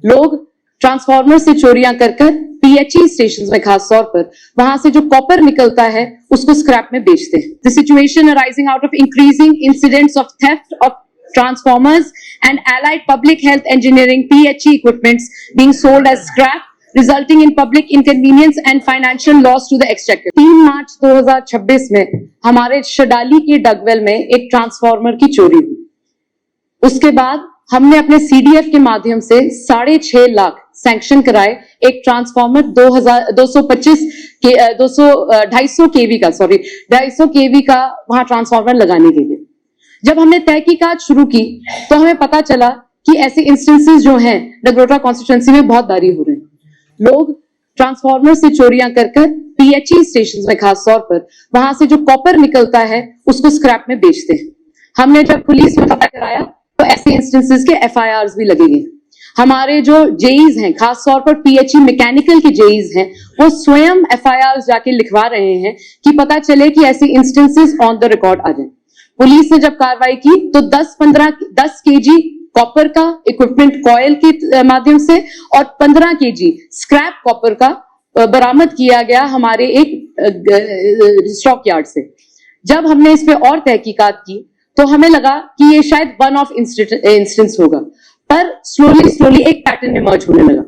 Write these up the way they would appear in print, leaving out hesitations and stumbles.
लोग ट्रांसफार्मर से चोरियां कर पीएचई स्टेशन में खास तौर पर वहां से जो कॉपर निकलता है उसको स्क्रैप में बेचते हैं। The situation arising out of increasing incidents of theft of transformers and allied public health engineering PHE equipments being sold as scrap, resulting in public inconvenience and financial loss to the exchequer। 3 मार्च 2026 में हमारे शडाली के dug well में एक transformer की चोरी हुई। उसके बाद हमने अपने सीडीएफ के माध्यम से 6.5 लाख सैंक्शन कराए एक ट्रांसफार्मर 250 केवी का वहां ट्रांसफार्मर लगाने के लिए। जब हमने तहकीकात शुरू की तो हमें पता चला कि ऐसे इंस्टेंसेस जो हैं नगरोटा कॉन्स्टिट्यूएंसी में बहुत बारी हो रहे हैं। लोग ट्रांसफार्मर से चोरियां कर पीएचई स्टेशन में खास तौर पर वहां से जो कॉपर निकलता है उसको स्क्रैप में बेचते हैं। हमने जब पुलिस में पता कराया तो ऐसे इंस्टेंसेस के एफआईआर्स भी लगेंगे। हमारे जो जेईज हैं खास तौर पर पीएचई मैकेनिकल के जेईज हैं वो स्वयं एफआईआर्स जाके लिखवा रहे हैं कि पता चले कि ऐसे इंस्टेंसेस ऑन द रिकॉर्ड आ जाए। पुलिस ने जब कार्रवाई की तो 10 केजी कॉपर का इक्विपमेंट कॉयल के माध्यम से और 15 केजी स्क्रैप कॉपर का बरामद किया गया हमारे एक स्टॉक यार्ड से। जब हमने इस पे और तहकीकात की तो हमें लगा कि ये शायद वन ऑफ इंस्टेंस होगा, पर स्लोली एक पैटर्न इमर्ज होने लगा।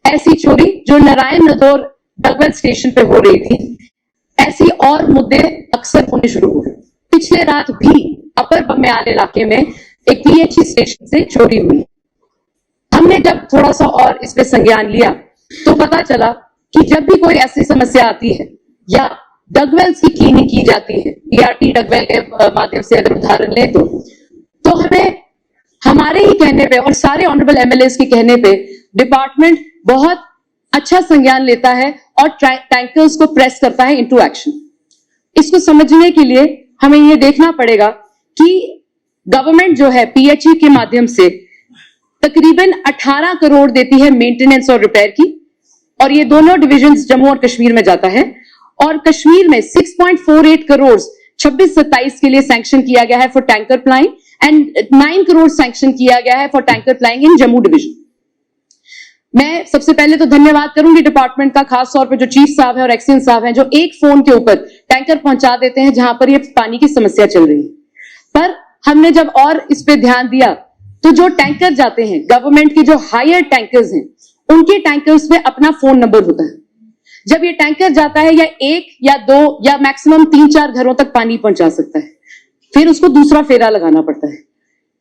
ऐसी चोरी जो नारायण नदौर डगवेल स्टेशन पे हो रही थी, ऐसी और मुद्दे अक्सर होने शुरू हो गए। पिछले रात भी अपर बमियाल इलाके में एक पीएचई स्टेशन से चोरी हुई। हमने जब थोड़ा सा और इस पे संज्ञान लिया तो पता चला कि जब भी कोई ऐसी समस्या आती है या डगवेल्स की क्लीनिंग की जाती है, ईआरटी डगवेल के माध्यम से अगर उदाहरण ले तो हमें हमारे ही कहने पे और सारे ऑनरेबल एमएलएस के कहने पे डिपार्टमेंट बहुत अच्छा संज्ञान लेता है और टैंकर्स को प्रेस करता है इनटू एक्शन। इसको समझने के लिए हमें यह देखना पड़ेगा कि गवर्नमेंट जो है पीएचई के माध्यम से तकरीबन 18 करोड़ देती है मेंटेनेंस और रिपेयर की, और ये दोनों डिविजन्स जम्मू और कश्मीर में जाता है। और कश्मीर में 6.48 करोड़ 26-27 के लिए सैंक्शन किया गया है for tanker प्लाइंग and 9 crore sanction किया गया है for tanker प्लाइंग in Jammu division. मैं सबसे पहले तो धन्यवाद करूंगी डिपार्टमेंट का, खास तौर पर जो चीफ साहब हैं और एक्सीएन साहब हैं जो एक फोन के ऊपर टैंकर पहुंचा देते हैं जहां पर ये पानी की समस्या चल रही है। पर हमने जब और इस पे ध्यान दिया तो जो टैंकर जाते हैं गवर्नमेंट के जो हायर टैंकर्स हैं उनके टैंकर्स में अपना फोन नंबर होता है। जब ये टैंकर जाता है या 1 या 2 या मैक्सिमम 3-4 घरों तक पानी पहुंचा सकता है, फिर उसको दूसरा फेरा लगाना पड़ता है।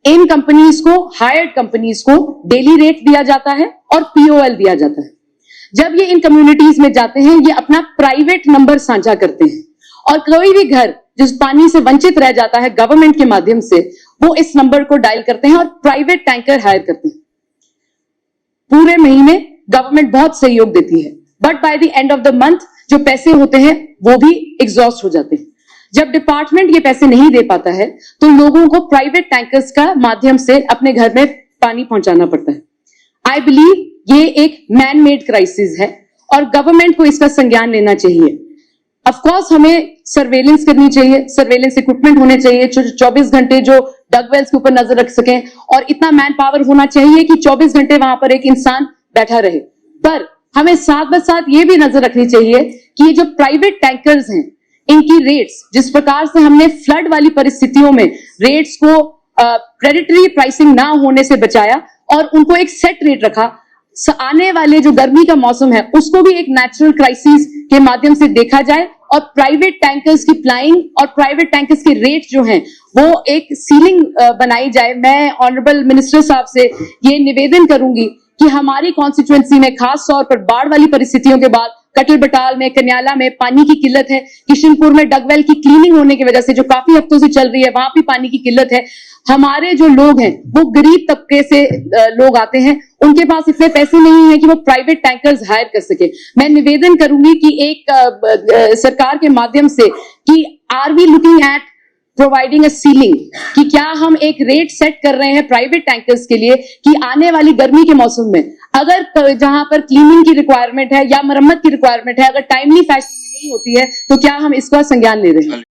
इन कंपनीज को, हायर्ड कंपनीज को डेली रेट दिया जाता है और पीओएल दिया जाता है। जब ये इन कम्युनिटीज में जाते हैं ये अपना प्राइवेट नंबर साझा करते हैं और कोई भी घर जिस पानी से वंचित रह जाता है गवर्नमेंट के माध्यम से वो इस नंबर को डायल करते हैं और प्राइवेट टैंकर हायर करते हैं। पूरे महीने गवर्नमेंट बहुत सहयोग देती है, but by the end of the month जो पैसे होते हैं वो भी एग्जॉस्ट हो जाते हैं। जब डिपार्टमेंट ये पैसे नहीं दे पाता है तो लोगों को प्राइवेट टैंकर्स का माध्यम से अपने घर में पानी पहुंचाना पड़ता है। आई बिलीव ये एक मैन मेड क्राइसिस है और गवर्नमेंट को इसका संज्ञान लेना चाहिए। ऑफ कोर्स हमें सर्वेलेंस करनी चाहिए, सर्वेलेंस इक्विपमेंट होने चाहिए जो 24 घंटे जो डगवेल्स के ऊपर नजर रख सकें, और इतना मैन पावर होना चाहिए कि 24 घंटे वहां पर एक इंसान बैठा रहे। पर हमें साथ ये भी नजर रखनी चाहिए कि ये जो प्राइवेट टैंकर्स हैं इनकी रेट्स, जिस प्रकार से हमने फ्लड वाली परिस्थितियों में रेट्स को प्रेडेटरी प्राइसिंग ना होने से बचाया और उनको एक सेट रेट रखा, आने वाले जो गर्मी का मौसम है उसको भी एक नेचुरल क्राइसिस के माध्यम से देखा जाए और प्राइवेट टैंकर्स की प्लाइंग और प्राइवेट टैंकर्स के रेट जो हैं वो एक सीलिंग बनाई जाए। मैं ऑनरेबल मिनिस्टर साहब से ये निवेदन करूंगी कि हमारी कॉन्स्टिट्यूएंसी में खास तौर पर बाढ़ वाली परिस्थितियों के बाद कटल बटाल में, कन्याला में पानी की किल्लत है, किशनपुर में डगवेल की क्लीनिंग होने की वजह से जो काफी हफ्तों से चल रही है वहां भी पानी की किल्लत है। हमारे जो लोग हैं वो गरीब तबके से लोग आते हैं, उनके पास इतने पैसे नहीं है कि वो प्राइवेट टैंकर्स हायर कर सके। मैं निवेदन करूंगी कि एक सरकार के माध्यम से कि are we looking at providing a ceiling, कि क्या हम एक रेट सेट कर रहे हैं प्राइवेट टैंकर्स के लिए कि आने वाली गर्मी के मौसम में अगर जहां पर क्लीनिंग की रिक्वायरमेंट है या मरम्मत की रिक्वायरमेंट है अगर टाइमली फैशन नहीं होती है तो क्या हम इसका संज्ञान ले रहे हैं।